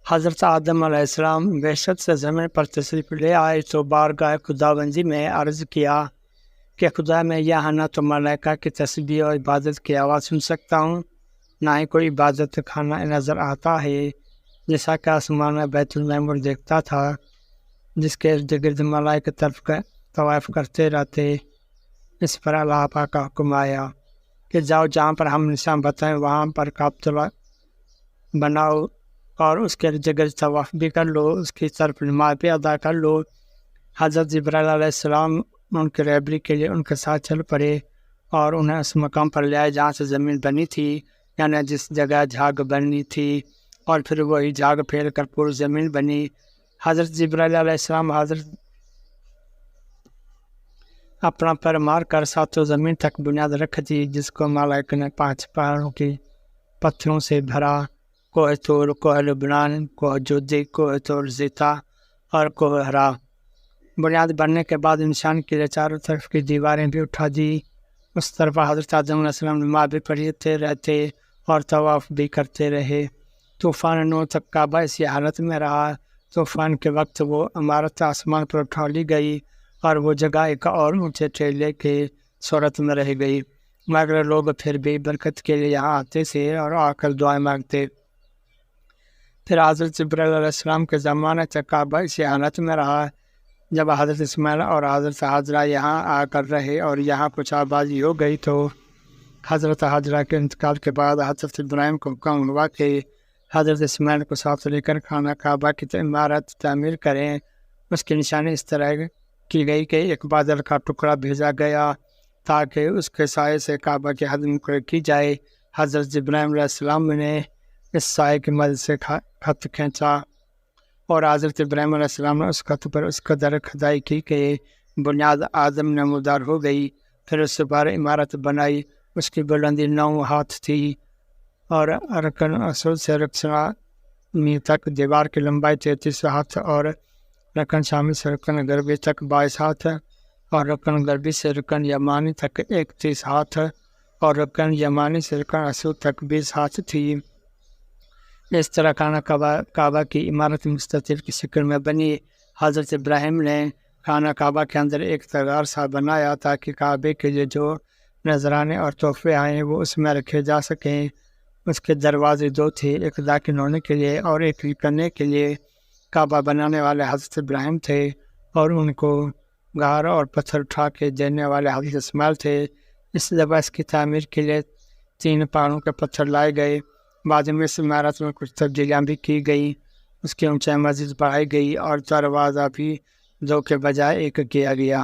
حضرت آدم علیہ السلام وحشت سے زمین پر تشریف لے آئے تو بارگاہ خداوندی میں عرض کیا کہ خدا میں یہاں نہ تو ملائکہ کی تسبیح اور عبادت کی آواز سن سکتا ہوں، نہ ہی کوئی عبادت خانہ نظر آتا ہے، جیسا کہ آسمان میں بیت المعمور دیکھتا تھا جس کے ارد گرد ملائکہ طرف طواف کرتے رہتے۔ اس پر اللہ پاک کا حکم آیا کہ جاؤ جہاں پر ہم نشان بتائیں وہاں پر کعبۃ بناؤ اور اس کے ارد گرد طواف بھی کر لو، اس کی طرف نماز بھی ادا کر لو۔ حضرت جبرائیل علیہ السلام ان کی رہبری کے لیے ان کے ساتھ چل پڑے اور انہیں اس مقام پر لے آئے جہاں سے زمین بنی تھی، یعنی جس جگہ جھاگ بنی تھی، اور پھر وہی جھاگ پھیل کر پوری زمین بنی۔ حضرت جبرائیل علیہ السلام حضرت اپنا پر مار کر ساتوں زمین تک بنیاد رکھ دی، جس کو ملائکہ نے 5 پہاڑوں کی پتھروں سے بھرا: کوہ طور، کوہ لبنان، کوہ جودی، کوہ طور زیتا اور کوہ ہرا۔ بنیاد بننے کے بعد نشان کے لیے چاروں طرف کی دیواریں بھی اٹھا دی۔ اس طرف حضرت آدم علیہ السلام نماز بھی پڑھتے رہتے اور طواف بھی کرتے رہے۔ طوفان نوح تک کعبہ اسی حالت میں رہا۔ طوفان کے وقت وہ عمارت آسمان پر اٹھا لی گئی اور وہ جگہ ایک اور اونچے ٹیلے کی صورت میں رہ گئی، مگر لوگ پھر بھی برکت کے لیے یہاں آتے تھے اور آ کر دعائیں مانگتے۔ پھر حضرت جبرائیل علیہ السلام کے زمانے تک کعبہ اسی حالت میں رہا۔ جب حضرت اسماعیل اور حضرت حاجرہ یہاں آ کر رہے اور یہاں کچھ آبادی ہو گئی تو حضرت حاجرہ کے انتقال کے بعد حضرت ابراہیم کو حکم ہوا کہ حضرت اسماعیل کو ساتھ لے کر خانہ کعبہ کی عمارت تعمیر کریں۔ اس کی نشانی اس طرح کی گئی کہ ایک بادل کا ٹکڑا بھیجا گیا تاکہ اس کے سائے سے کعبہ کی حد مقرر کی جائے۔ حضرت ابراہیم علیہ السلام نے اس سائے کی مدد سے خط کھینچا اور حضرت ابراہیم علیہ السلام نے اس خط پر اس قدر کھدائی کی کہ بنیاد آدم نمودار ہو گئی۔ پھر اس پر عمارت بنائی۔ اس کی بلندی 9 ہاتھ تھی اور رکن اصل سے رکن تک دیوار کی لمبائی 33 ہاتھ اور رکن شامی سے رکن غربی تک 22 ہاتھ اور رکن غربی سے رکن یمانی تک 31 ہاتھ اور رکن یمانی سے رکن اصل تک 20 ہاتھ تھی۔ اس طرح خانہ کعبہ کی عمارت مستطیل کی شکل میں بنی۔ حضرت ابراہیم نے خانہ کعبہ کے اندر ایک تغار سا بنایا تاکہ کعبے کے لیے جو نذرانے اور تحفے آئیں وہ اس میں رکھے جا سکیں۔ اس کے دروازے 2 تھے، ایک داخل ہونے کے لیے اور ایک نکلنے کے لیے۔ کعبہ بنانے والے حضرت ابراہیم تھے اور ان کو گار اور پتھر اٹھا کے دینے والے حضرت اسماعیل تھے۔ اس جگہ اس کی تعمیر کے لیے 3 پہاڑوں کے پتھر لائے گئے۔ بعد میں اس عمارت میں کچھ تبدیلیاں بھی کی گئیں۔ اس کی اونچائی مزید بڑھائی گئی اور دروازہ بھی 2 کے بجائے 1 کیا گیا۔